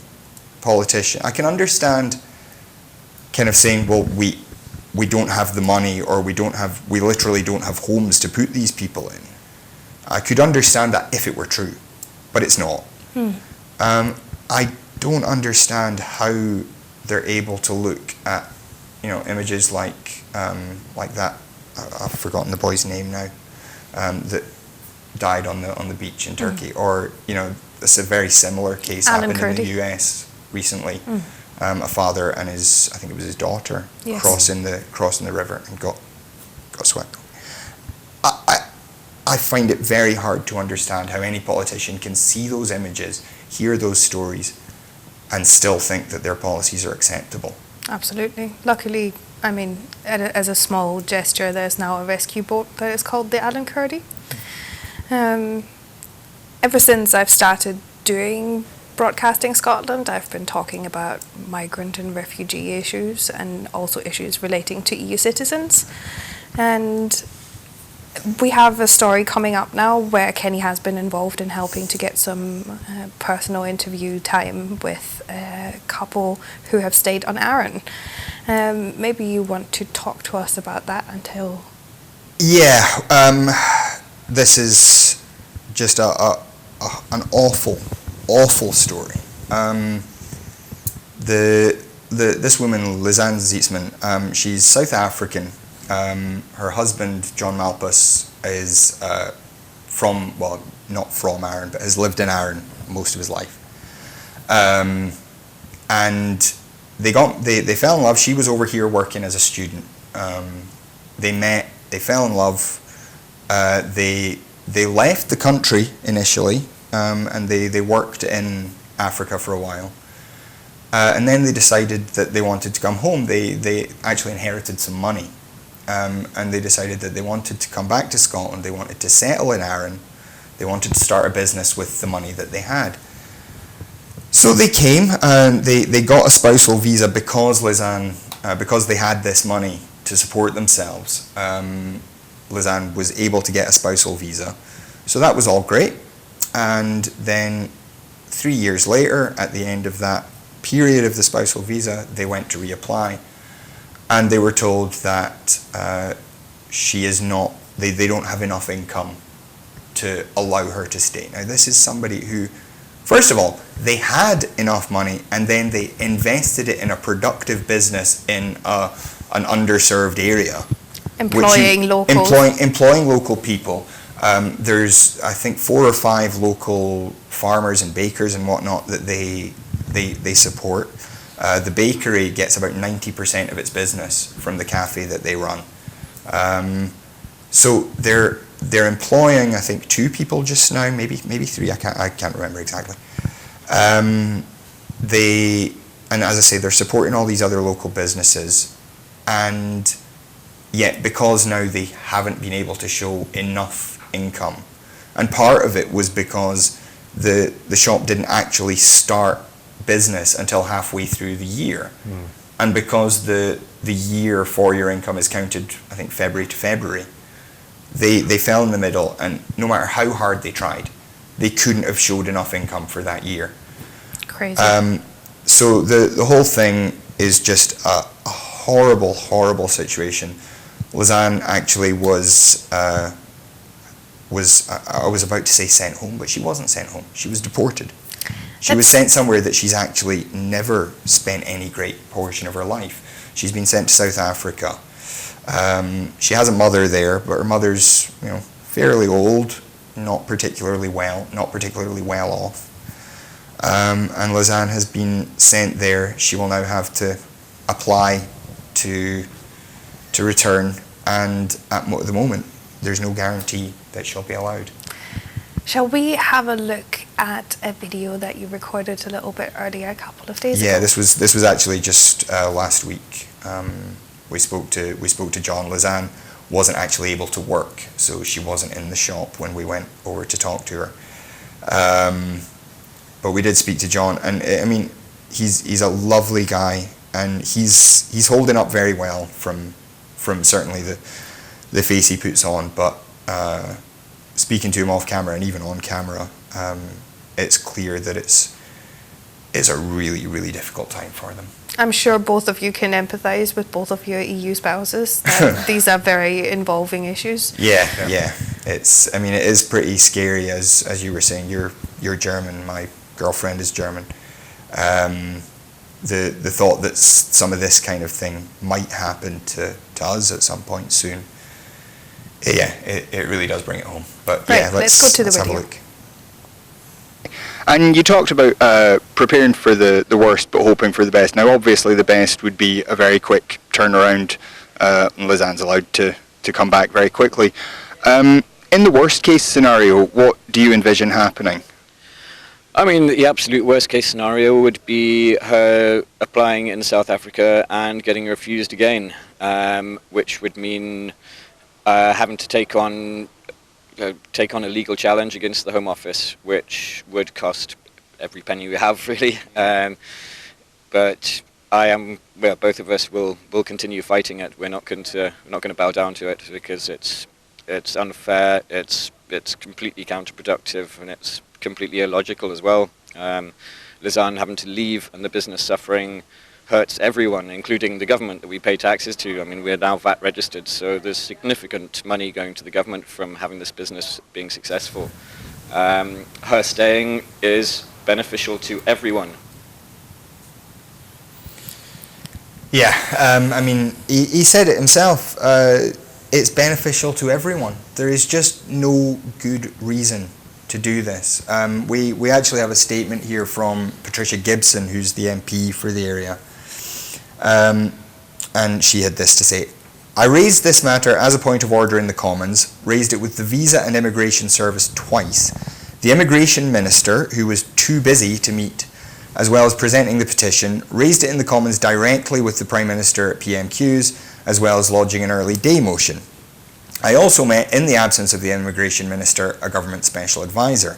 politician, I can understand kind of saying, well, we don't have the money, or we literally don't have homes to put these people in. I could understand that if it were true, but it's not. I don't understand how they're able to look at, images like that. I've forgotten the boy's name now, that died on the beach in Turkey, or it's a very similar case happened in the US recently. A father and I think it was his daughter, crossing the river and got swept. I find it very hard to understand how any politician can see those images, hear those stories, and still think that their policies are acceptable. Absolutely. Luckily, I mean, as a small gesture, there's now a rescue boat that is called the Alan Kurdi. Ever since I've started doing Broadcasting Scotland, I've been talking about migrant and refugee issues, and also issues relating to EU citizens. And we have a story coming up now where Kenny has been involved in helping to get some personal interview time with a couple who have stayed on Arran. Maybe you want to talk to us about that until... Yeah, this is just an awful story. This woman, Lisanne Zietsman, she's South African. Her husband, John Malpas, is not from Arran, but has lived in Arran most of his life. And they fell in love. She was over here working as a student. They met, they fell in love. They left the country initially, and they worked in Africa for a while. And then they decided that they wanted to come home. They actually inherited some money. And they decided that they wanted to come back to Scotland. They wanted to settle in Arran. They wanted to start a business with the money that they had. So they came, and they got a spousal visa because Lisanne, because they had this money. to support themselves. Lausanne was able to get a spousal visa, so that was all great. And then 3 years later, at the end of that period of the spousal visa, they went to reapply, and they were told that she is not, they don't have enough income to allow her to stay. Now, this is somebody who, first of all, they had enough money and then they invested it in a productive business in an underserved area. Employing locals. Employing local people. There's, I think, 4 or 5 local farmers and bakers and whatnot that they support. The bakery gets about 90% of its business from the cafe that they run. So they're employing, I think, 2 people just now, maybe 3. I can't remember exactly. And as I say, they're supporting all these other local businesses, and yet because now they haven't been able to show enough income, and part of it was because the shop didn't actually start business until halfway through the year, and because the year for your income is counted, I think, February to February, they fell in the middle, and no matter how hard they tried, they couldn't have showed enough income for that year. Crazy. So the whole thing is just a horrible, horrible situation. Lausanne actually was I was about to say sent home, but she wasn't sent home. She was deported. She was sent somewhere that she's actually never spent any great portion of her life. She's been sent to South Africa. She has a mother there, but her mother's, fairly old, not particularly well off. And Lausanne has been sent there. She will now have to apply to return, and at the moment, there's no guarantee that she'll be allowed. Shall we have a look at a video that you recorded a little bit earlier, a couple of days ago? Yeah, this was actually just last week. We spoke to John. Lausanne wasn't actually able to work, so she wasn't in the shop when we went over to talk to her. But we did speak to John, and I mean, he's a lovely guy, and he's holding up very well from certainly the face he puts on. But speaking to him off camera and even on camera, it's clear that it's a really, really difficult time for them. I'm sure both of you can empathise with both of your EU spouses. These are very involving issues. Yeah. It is pretty scary, as you were saying. You're German. My girlfriend is German. The thought that some of this kind of thing might happen to us at some point soon. Yeah, it really does bring it home. But right, yeah, let's go to the have video. a look. And you talked about preparing for the worst but hoping for the best. Now, obviously, the best would be a very quick turnaround. Lausanne's allowed to come back very quickly. In the worst case scenario, what do you envision happening? I mean, the absolute worst case scenario would be her applying in South Africa and getting refused again, which would mean having to take on a legal challenge against the Home Office, which would cost every penny we have, really. But both of us will continue fighting it. We're not going to bow down to it, because it's unfair. It's completely counterproductive, and it's completely illogical as well. Lausanne having to leave and the business suffering hurts everyone, including the government that we pay taxes to. I mean, we're now VAT registered, so there's significant money going to the government from having this business being successful. Her staying is beneficial to everyone. Yeah, he said it himself. It's beneficial to everyone. There is just no good reason to do this. We actually have a statement here from Patricia Gibson, who's the MP for the area. And she had this to say: I raised this matter as a point of order in the Commons, raised it with the Visa and Immigration Service twice. The Immigration Minister, who was too busy to meet, as well as presenting the petition, raised it in the Commons directly with the Prime Minister at PMQs, as well as lodging an early day motion. I also met, in the absence of the Immigration Minister, a government special advisor.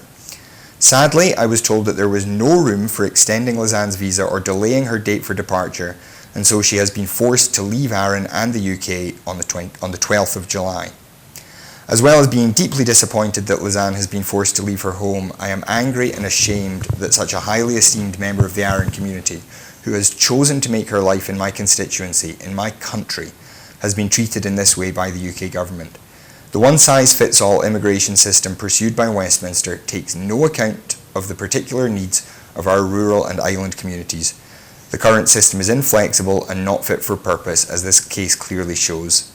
Sadly, I was told that there was no room for extending Lausanne's visa or delaying her date for departure, and so she has been forced to leave Arran and the UK on the 12th of July. As well as being deeply disappointed that Lisanne has been forced to leave her home, I am angry and ashamed that such a highly esteemed member of the Arran community, who has chosen to make her life in my constituency, in my country, has been treated in this way by the UK government. The one-size-fits-all immigration system pursued by Westminster takes no account of the particular needs of our rural and island communities. The current system is inflexible and not fit for purpose, as this case clearly shows.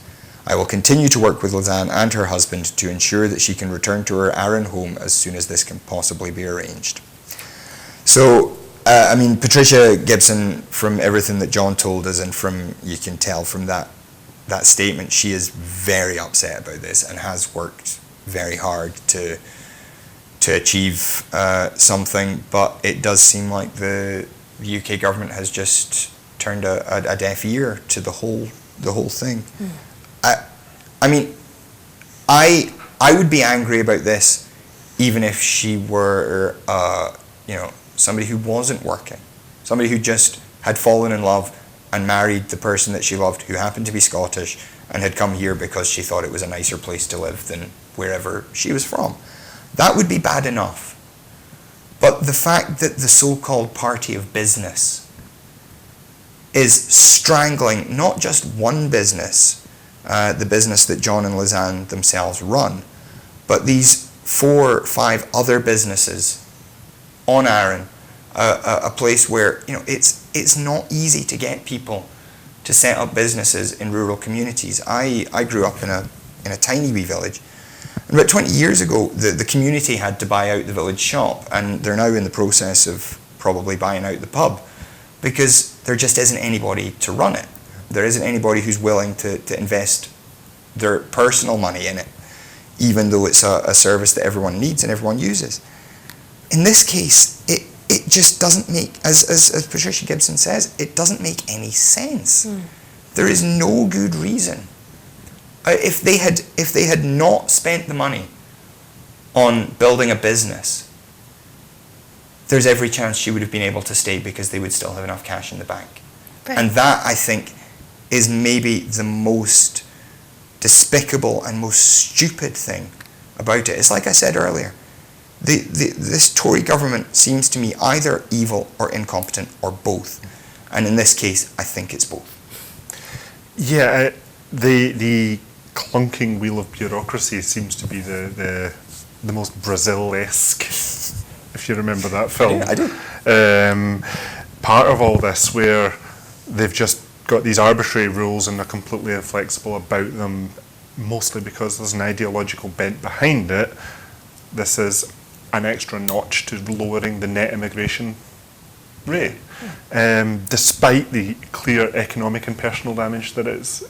I will continue to work with Lisanne and her husband to ensure that she can return to her Arran home as soon as this can possibly be arranged. So, Patricia Gibson, from everything that John told us, and from, you can tell from that statement, she is very upset about this and has worked very hard to achieve something, but it does seem like the UK government has just turned a deaf ear to the whole thing. I would be angry about this even if she were somebody who wasn't working, somebody who just had fallen in love and married the person that she loved, who happened to be Scottish and had come here because she thought it was a nicer place to live than wherever she was from. That would be bad enough. But the fact that the so-called party of business is strangling not just one business, the business that John and Lisanne themselves run, but these 4 or 5 other businesses on Arran, a place where it's not easy to get people to set up businesses in rural communities. I grew up in a tiny wee village, and about 20 years ago the community had to buy out the village shop, and they're now in the process of probably buying out the pub because there just isn't anybody to run it. There isn't anybody who's willing to invest their personal money in it, even though it's a service that everyone needs and everyone uses. In this case, it just doesn't make, as Patricia Gibson says, it doesn't make any sense. There is no good reason. If they had not spent the money on building a business, there's every chance she would have been able to stay because they would still have enough cash in the bank. Right. And that, I think, is maybe the most despicable and most stupid thing about it. It's like I said earlier, this Tory government seems to me either evil or incompetent or both. And in this case, I think it's both. Yeah, the clunking wheel of bureaucracy seems to be the most Brazil-esque, if you remember that film. I do. Part of all this where they've just got these arbitrary rules and they're completely inflexible about them, mostly because there's an ideological bent behind it. This is an extra notch to lowering the net immigration rate, despite the clear economic and personal damage that it's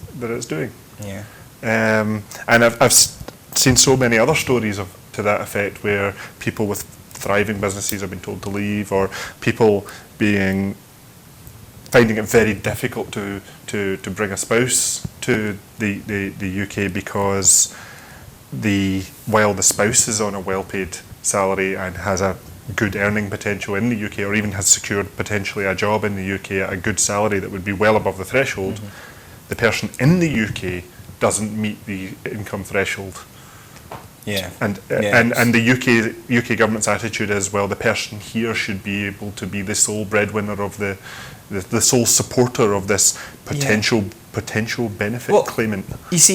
doing. Yeah. And I've seen so many other stories to that effect, where people with thriving businesses have been told to leave, or people finding it very difficult to bring a spouse to the UK because while the spouse is on a well-paid salary and has a good earning potential in the UK, or even has secured potentially a job in the UK at a good salary that would be well above the threshold, the person in the UK doesn't meet the income threshold. Yeah. And the UK government's attitude is, well, the person here should be able to be the sole breadwinner of the sole supporter of this potential benefit claimant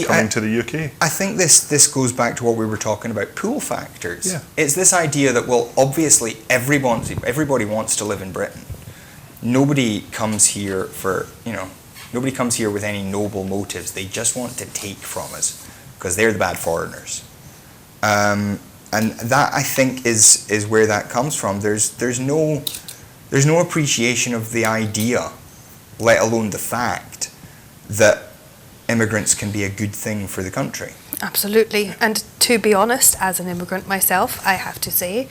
coming to the UK. I think this goes back to what we were talking about, pull factors. Yeah. It's this idea that, well, obviously everybody wants to live in Britain. Nobody comes here with any noble motives. They just want to take from us because they're the bad foreigners. And that, I think, is where that comes from. There's no appreciation of the idea, let alone the fact, that immigrants can be a good thing for the country. Absolutely. And to be honest, as an immigrant myself, I have to say,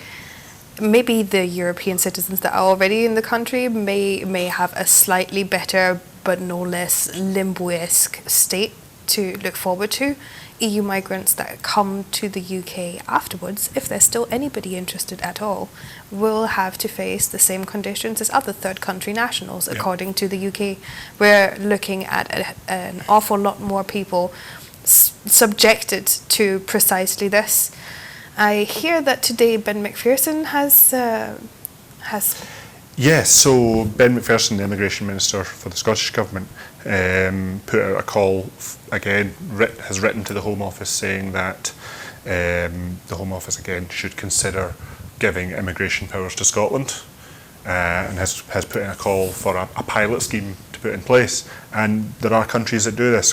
maybe the European citizens that are already in the country may have a slightly better but no less limbo-esque state to look forward to EU migrants that come to the UK afterwards, if there's still anybody interested at all, will have to face the same conditions as other third country nationals, according to the UK. We're looking at an awful lot more people subjected to precisely this. I hear that today Ben McPherson has Yes, so Ben McPherson, the Immigration Minister for the Scottish Government, put out a call, again, has written to the Home Office saying that the Home Office, again, should consider giving immigration powers to Scotland, and has put in a call for a pilot scheme to put in place. And there are countries that do this.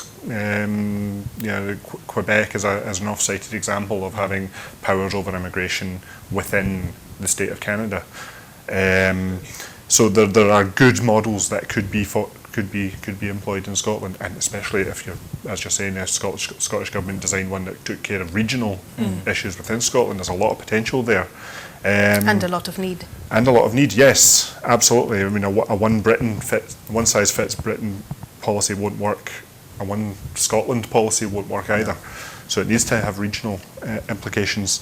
Quebec is an oft-cited example of having powers over immigration within the state of Canada. So there are good models that could be employed in Scotland, and especially if you're, as you're saying, the Scottish Government designed one that took care of regional issues within Scotland. There's a lot of potential there. And a lot of need. And a lot of need, yes, absolutely. I mean, a one size fits Britain policy won't work. A one Scotland policy won't work either. So it needs to have regional implications.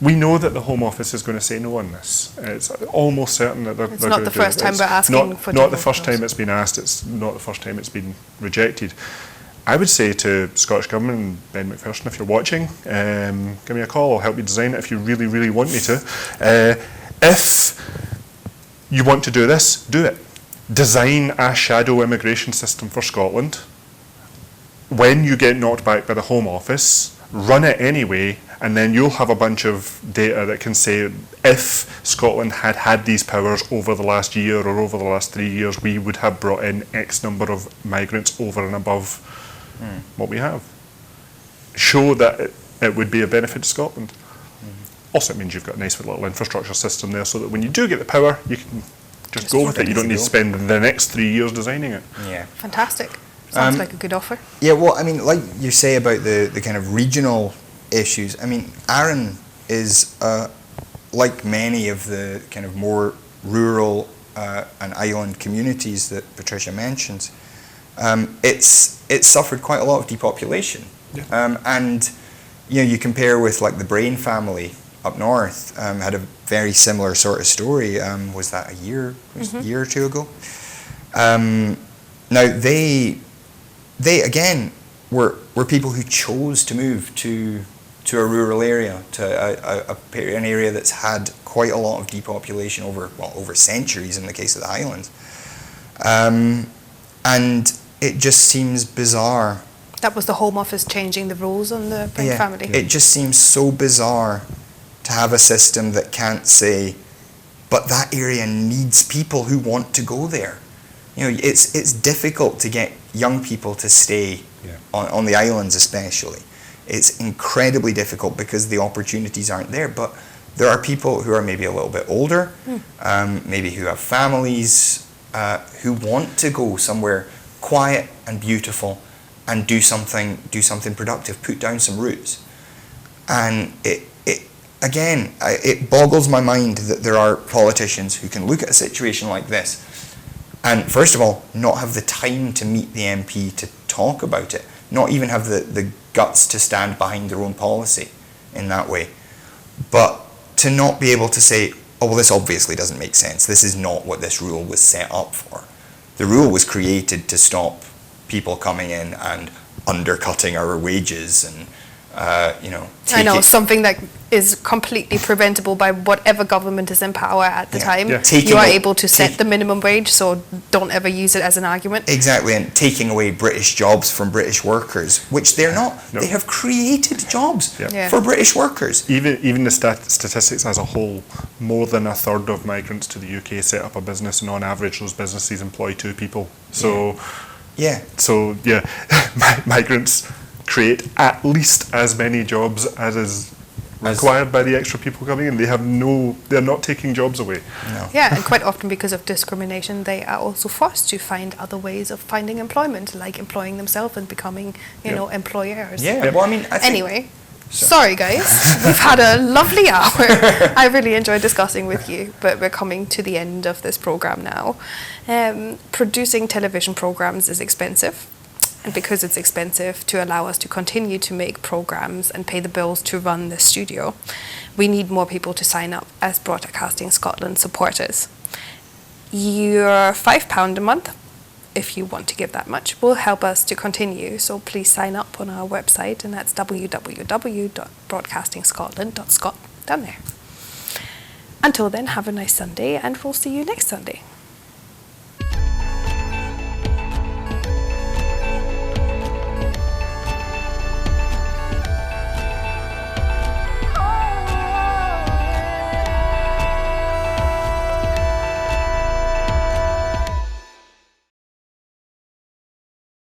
We know that the Home Office is going to say no on this. It's almost certain that they're going to do it. It's not the first time we're asking for not the first time it's been asked. It's not the first time it's been rejected. I would say to Scottish Government and Ben McPherson, if you're watching, give me a call. I'll help you design it if you really, really want me to. If you want to do this, do it. Design a shadow immigration system for Scotland. When you get knocked back by the Home Office, run it anyway, and then you'll have a bunch of data that can say if Scotland had had these powers over the last year or over the last 3 years, we would have brought in X number of migrants over and above what we have. Show that it would be a benefit to Scotland. Also, it means you've got a nice little infrastructure system there so that when you do get the power, you can just go with it. You don't need to spend the next 3 years designing it. Yeah. Fantastic. Sounds like a good offer. Yeah, well, I mean, like you say about the kind of regional issues, I mean, Arran is, like many of the kind of more rural and island communities that Patricia mentions, it's suffered quite a lot of depopulation. Yeah. And, you know, you compare with like the Brain family up north, had a very similar sort of story. Was that a year or two ago? Now, they again were people who chose to move to a rural area, to an area that's had quite a lot of depopulation over centuries in the case of the Highlands. And it just seems bizarre. That was the Home Office changing the rules on the Brain family. It just seems so bizarre to have a system that can't say, but that area needs people who want to go there. You know, it's difficult to get young people to stay on the islands especially. It's incredibly difficult because the opportunities aren't there. But there are people who are maybe a little bit older, maybe who have families, who want to go somewhere quiet and beautiful and do something productive, put down some roots. And it boggles my mind that there are politicians who can look at a situation like this and, first of all, not have the time to meet the MP to talk about it, not even have the guts to stand behind their own policy in that way, but to not be able to say, oh, well, this obviously doesn't make sense. This is not what this rule was set up for. The rule was created to stop people coming in and undercutting our wages and, something that is completely preventable by whatever government is in power at the time. Yeah. You are able to set the minimum wage, so don't ever use it as an argument. Exactly, and taking away British jobs from British workers, which they're not. No. They have created jobs for British workers. Even the statistics as a whole, more than a third of migrants to the UK set up a business, and on average those businesses employ 2 people. So, migrants create at least as many jobs as is required by the extra people coming in. They're not taking jobs away. No. Yeah, and quite often because of discrimination, they are also forced to find other ways of finding employment, like employing themselves and becoming, employers. Yeah, well, I mean, anyway, sorry guys, we've had a lovely hour. I really enjoyed discussing with you, but we're coming to the end of this program now. Producing television programs is expensive. and because it's expensive to allow us to continue to make programs and pay the bills to run the studio, we need more people to sign up as Broadcasting Scotland supporters. Your £5 a month, if you want to give that much, will help us to continue. So please sign up on our website, and that's www.broadcastingscotland.scot down there. Until then, have a nice Sunday, and we'll see you next Sunday.